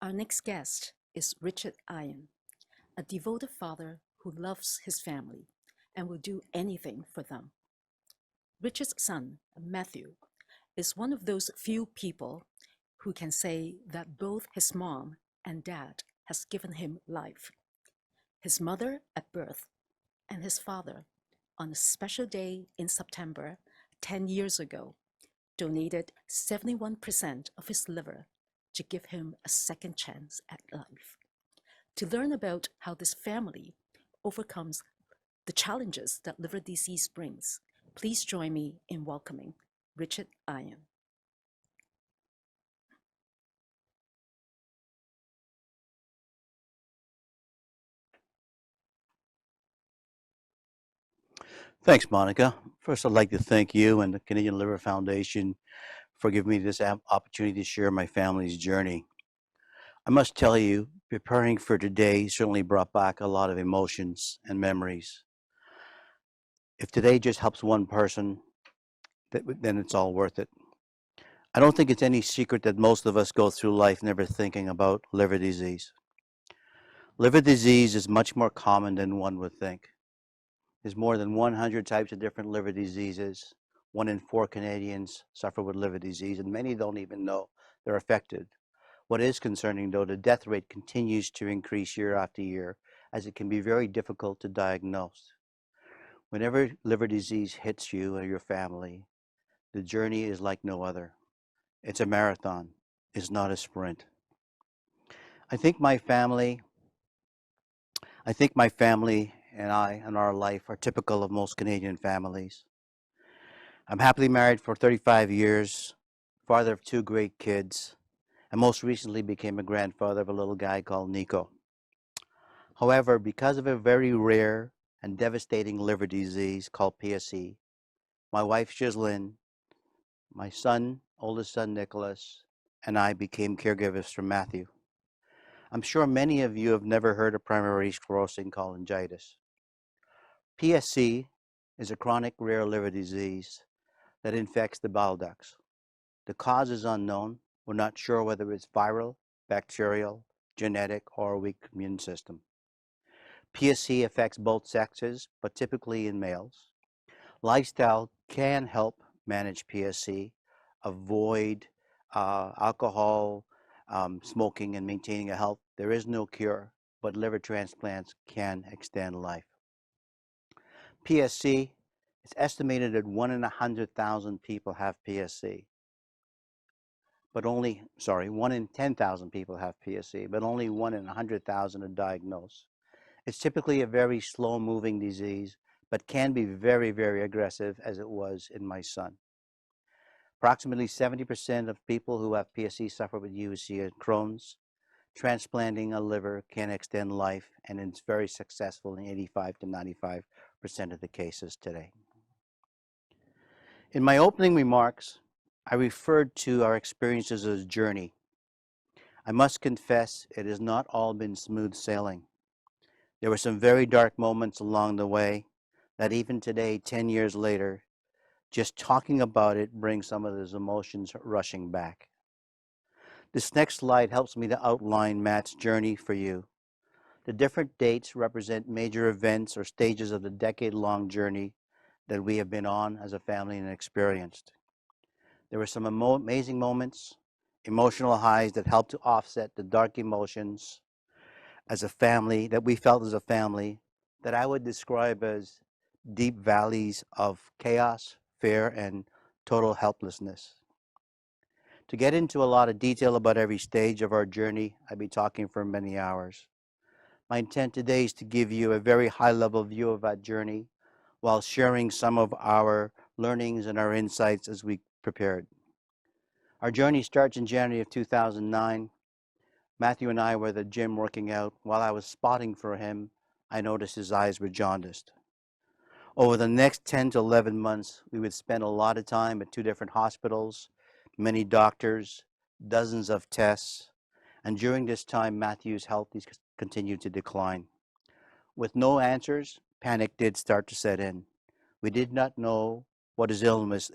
Our next guest is Richard Iron, a devoted father who loves his family and will do anything for them. Richard's son, Matthew, is one of those few people who can say that both his mom and dad has given him life. His mother at birth and his father on a special day in September 10 years ago donated 71% of his liver to give him a second chance at life. To learn about how this family overcomes the challenges that liver disease brings, please join me in welcoming Richard Iron. Thanks, Monica. First, I'd like to thank you and the Canadian Liver Foundation for giving me this opportunity to share my family's journey. I must tell you, preparing for today certainly brought back a lot of emotions and memories. If today just helps one person, then it's all worth it. I don't think it's any secret that most of us go through life never thinking about liver disease. Liver disease is much more common than one would think. There's more than 100 types of different liver diseases. 1 in 4 Canadians suffer with liver disease, and many don't even know they're affected. What is concerning, though, the death rate continues to increase year after year, as it can be very difficult to diagnose. Whenever liver disease hits you or your family, the journey is like no other. It's a marathon, it's not a sprint. I think my family, I think my family and I and our life are typical of most Canadian families. I'm happily married for 35 years, father of 2 great kids, and most recently became a grandfather of a little guy called Nico. However, because of a very rare and devastating liver disease called PSC, my wife Ghislaine, my oldest son Nicholas, and I became caregivers for Matthew. I'm sure many of you have never heard of primary sclerosing cholangitis. PSC is a chronic rare liver disease that infects the bile ducts. The cause is unknown. We're not sure whether it's viral, bacterial, genetic, or a weak immune system. PSC affects both sexes, but typically in males. Lifestyle can help manage PSC, avoid alcohol, smoking, and maintaining a health. There is no cure, but liver transplants can extend life. PSC, it's estimated that 1 in 100,000 people have PSC. 1 in 10,000 people have PSC, but only 1 in 100,000 are diagnosed. It's typically a very slow-moving disease, but can be very, very aggressive, as it was in my son. Approximately 70% of people who have PSC suffer with UC and Crohn's. Transplanting a liver can extend life, and it's very successful in 85 to 95% of the cases today. In my opening remarks, I referred to our experiences as a journey. I must confess, it has not all been smooth sailing. There were some very dark moments along the way that even today, 10 years later, just talking about it brings some of those emotions rushing back. This next slide helps me to outline Matt's journey for you. The different dates represent major events or stages of the decade-long journey that we have been on as a family and experienced. There were some amazing moments, emotional highs that helped to offset the dark emotions as a family, that we felt as a family, that I would describe as deep valleys of chaos, fear, and total helplessness. To get into a lot of detail about every stage of our journey, I'd be talking for many hours. My intent today is to give you a very high-level view of that journey while sharing some of our learnings and our insights as we prepared. Our journey starts in January of 2009. Matthew and I were at the gym working out. While I was spotting for him, I noticed his eyes were jaundiced. Over the next 10 to 11 months, we would spend a lot of time at 2 different hospitals, many doctors, dozens of tests, and during this time, Matthew's health continued to decline. With no answers, panic did start to set in. We did not know what his illness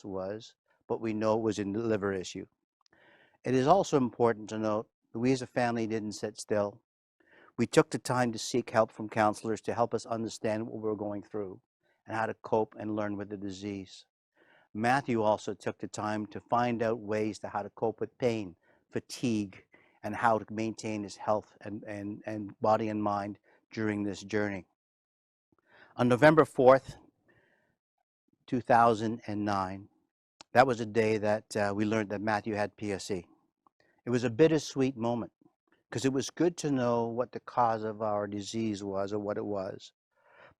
was, but we know it was a liver issue. It is also important to note that we as a family didn't sit still. We took the time to seek help from counselors to help us understand what we were going through and how to cope and learn with the disease. Matthew also took the time to find out ways to how to cope with pain, fatigue, and how to maintain his health and body and mind during this journey. On November 4th, 2009, that was a day that we learned that Matthew had PSC. It was a bittersweet moment because it was good to know what the cause of our disease was or what it was,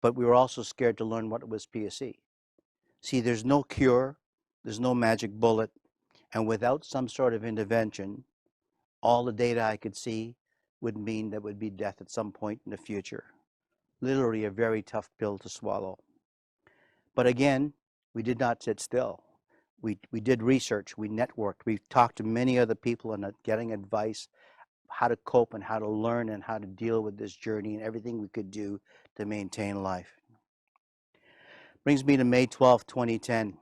but we were also scared to learn what was PSC. See, there's no cure, there's no magic bullet, and without some sort of intervention, all the data I could see would mean that would be death at some point in the future. Literally a very tough pill to swallow. But again, we did not sit still. We did research, we networked, we talked to many other people and getting advice how to cope and how to learn and how to deal with this journey and everything we could do to maintain life. Brings me to May 12th, 2010.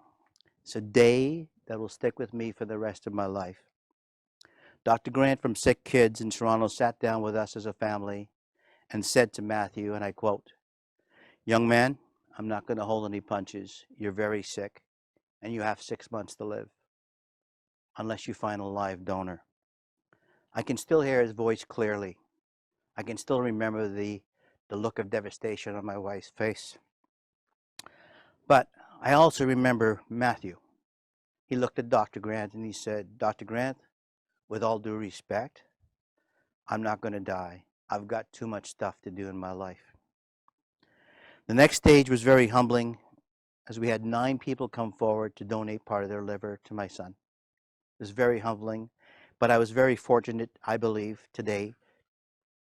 It's a day that will stick with me for the rest of my life. Dr. Grant from Sick Kids in Toronto sat down with us as a family and said to Matthew, and I quote, "Young man, I'm not going to hold any punches. You're very sick, and you have 6 months to live, unless you find a live donor." I can still hear his voice clearly. I can still remember the look of devastation on my wife's face. But I also remember Matthew. He looked at Dr. Grant and he said, "Dr. Grant, with all due respect, I'm not going to die. I've got too much stuff to do in my life." The next stage was very humbling as we had 9 people come forward to donate part of their liver to my son. It was very humbling, but I was very fortunate, I believe, today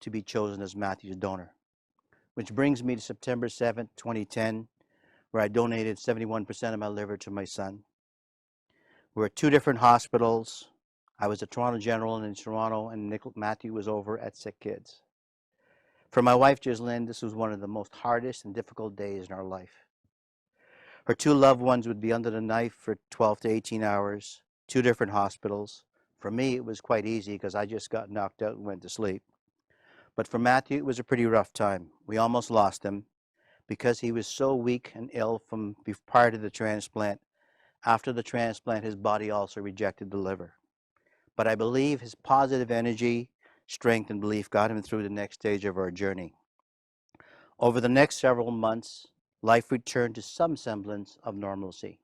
to be chosen as Matthew's donor. Which brings me to September 7th, 2010, where I donated 71% of my liver to my son. We're at 2 different hospitals. I was at Toronto General and in Toronto, and Matthew was over at Sick Kids. For my wife, Gislyn, this was one of the most hardest and difficult days in our life. Her 2 loved ones would be under the knife for 12 to 18 hours, 2 different hospitals. For me, it was quite easy because I just got knocked out and went to sleep. But for Matthew, it was a pretty rough time. We almost lost him because he was so weak and ill from prior to the transplant. After the transplant, his body also rejected the liver. But I believe his positive energy, strength, and belief got him through the next stage of our journey. Over the next several months, life returned to some semblance of normalcy.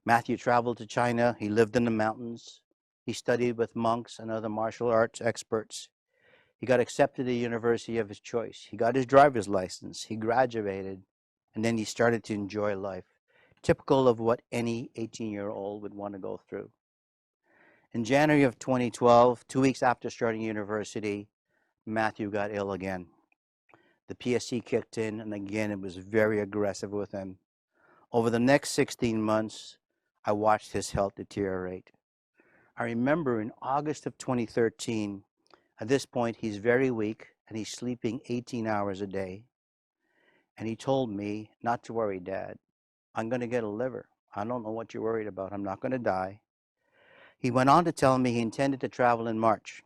Matthew traveled to China. He lived in the mountains. He studied with monks and other martial arts experts. He got accepted to the university of his choice. He got his driver's license. He graduated, and then he started to enjoy life, typical of what any 18-year-old would want to go through. In January of 2012, 2 weeks after starting university, Matthew got ill again. The PSC kicked in, and again, it was very aggressive with him. Over the next 16 months, I watched his health deteriorate. I remember in August of 2013, at this point, he's very weak, and he's sleeping 18 hours a day. And he told me, "Not to worry, Dad. I'm going to get a liver. I don't know what you're worried about. I'm not going to die." He went on to tell me he intended to travel in March,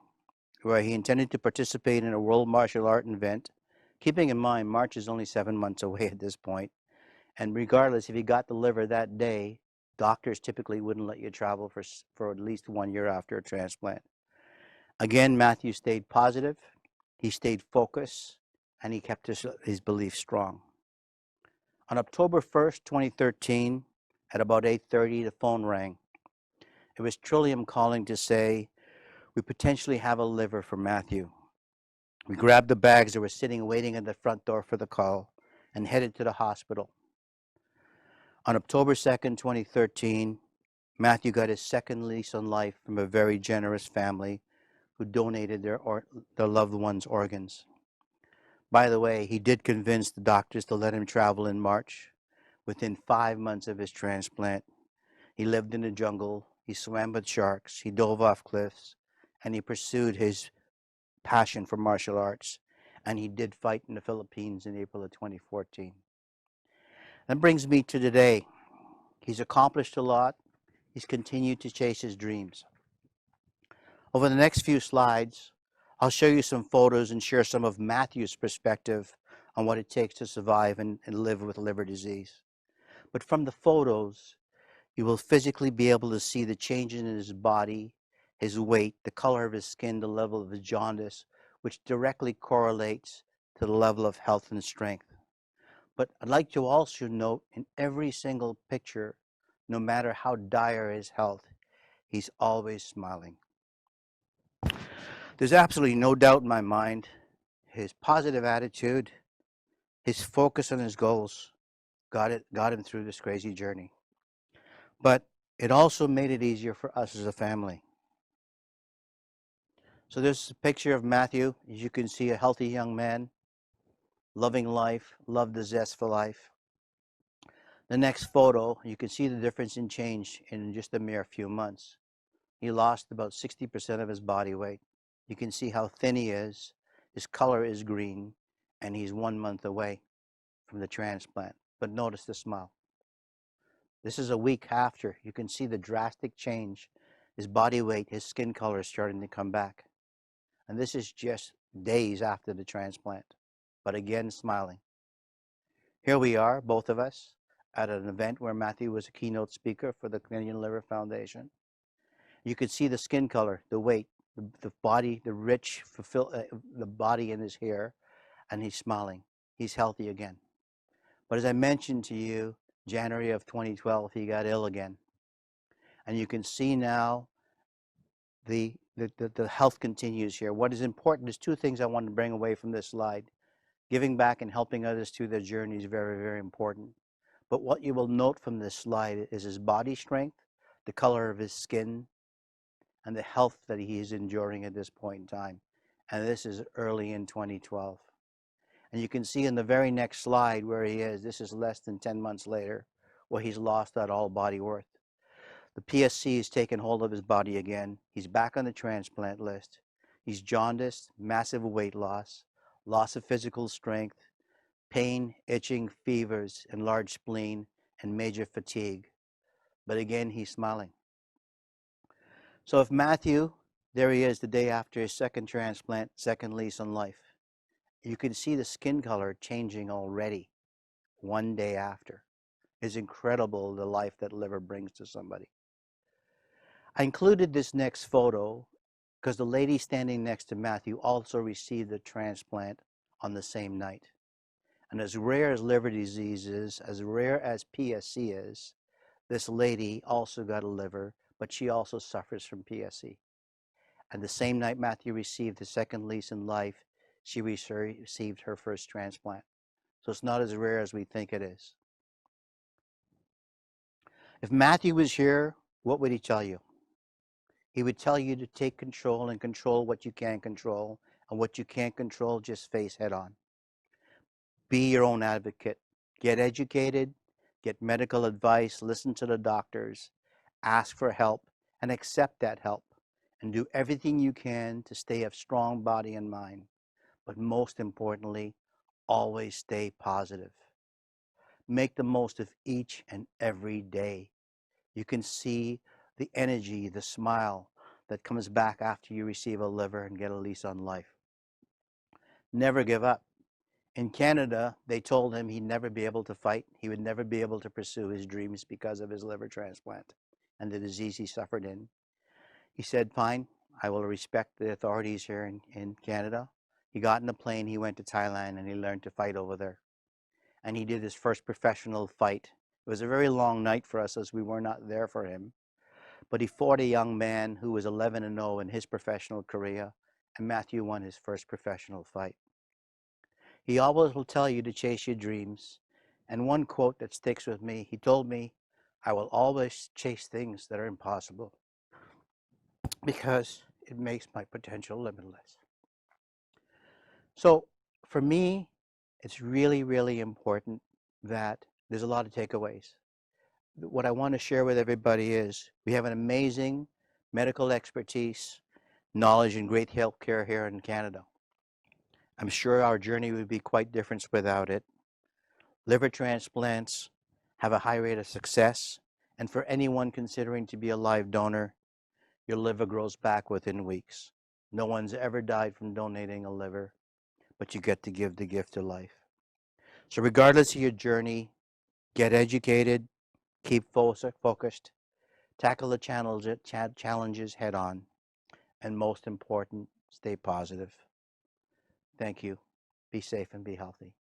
where he intended to participate in a world martial art event, keeping in mind March is only 7 months away at this point. And regardless, if he got the liver that day, doctors typically wouldn't let you travel for at least 1 year after a transplant. Again, Matthew stayed positive, he stayed focused, and he kept his belief strong. On October 1st, 2013, at about 8:30, the phone rang. It was Trillium calling to say, "We potentially have a liver for Matthew." We grabbed the bags that were sitting waiting at the front door for the call and headed to the hospital. On October 2nd, 2013, Matthew got his second lease on life from a very generous family who donated their loved one's organs. By the way, he did convince the doctors to let him travel in March. Within 5 months of his transplant, he lived in the jungle, he swam with sharks, he dove off cliffs, and he pursued his passion for martial arts. And he did fight in the Philippines in April of 2014. That brings me to today. He's accomplished a lot. He's continued to chase his dreams. Over the next few slides, I'll show you some photos and share some of Matthew's perspective on what it takes to survive and live with liver disease. But from the photos, you will physically be able to see the changes in his body, his weight, the color of his skin, the level of his jaundice, which directly correlates to the level of health and strength. But I'd like to also note in every single picture, no matter how dire his health, he's always smiling. There's absolutely no doubt in my mind his positive attitude, his focus on his goals got him through this crazy journey. But it also made it easier for us as a family. So this is a picture of Matthew. As you can see, a healthy young man, loving life, loved the zest for life. The next photo, you can see the difference in change in just a mere few months. He lost about 60% of his body weight. You can see how thin he is. His color is green, and he's 1 month away from the transplant. But notice the smile. This is a week after. You can see the drastic change. His body weight, his skin color is starting to come back. And this is just days after the transplant, but again, smiling. Here we are, both of us, at an event where Matthew was a keynote speaker for the Canadian Liver Foundation. You could see the skin color, the weight, the body, the rich, the body in his hair, and he's smiling. He's healthy again. But as I mentioned to you, January of 2012, he got ill again. And you can see now the health continues here. What is important is two things I want to bring away from this slide. Giving back and helping others through their journey is very, very important. But what you will note from this slide is his body strength, the color of his skin, and the health that he is enduring at this point in time. And this is early in 2012. And you can see in the very next slide where he is, this is less than 10 months later, where he's lost that all body worth. The PSC has taken hold of his body again. He's back on the transplant list. He's jaundiced, massive weight loss, loss of physical strength, pain, itching, fevers, enlarged spleen, and major fatigue. But again, he's smiling. So if Matthew, there he is the day after his second transplant, second lease on life. You can see the skin color changing already 1 day after. It's incredible the life that liver brings to somebody. I included this next photo because the lady standing next to Matthew also received a transplant on the same night. And as rare as liver disease is, as rare as PSC is, this lady also got a liver, but she also suffers from PSC. And the same night Matthew received his second lease in life, she received her first transplant. So it's not as rare as we think it is. If Matthew was here, what would he tell you? He would tell you to take control and control what you can control, and what you can't control, just face head on. Be your own advocate. Get educated, get medical advice, listen to the doctors, ask for help, and accept that help. And do everything you can to stay of strong body and mind. But most importantly, always stay positive. Make the most of each and every day. You can see the energy, the smile that comes back after you receive a liver and get a lease on life. Never give up. In Canada, they told him he'd never be able to fight. He would never be able to pursue his dreams because of his liver transplant and the disease he suffered in. He said, fine, I will respect the authorities here in Canada. He got in a plane, he went to Thailand, and he learned to fight over there. And he did his first professional fight. It was a very long night for us as we were not there for him. But he fought a young man who was 11-0 in his professional career, and Matthew won his first professional fight. He always will tell you to chase your dreams. And one quote that sticks with me, he told me, I will always chase things that are impossible because it makes my potential limitless. So for me, it's really, really important that there's a lot of takeaways. What I want to share with everybody is we have an amazing medical expertise, knowledge, and great health care here in Canada. I'm sure our journey would be quite different without it. Liver transplants have a high rate of success, and for anyone considering to be a live donor, Your liver grows back within weeks. No one's ever died from donating a liver, but you get to give the gift of life. So regardless of your journey, get educated, keep focused, tackle the challenges head on, and most important, stay positive. Thank you. Be safe and be healthy.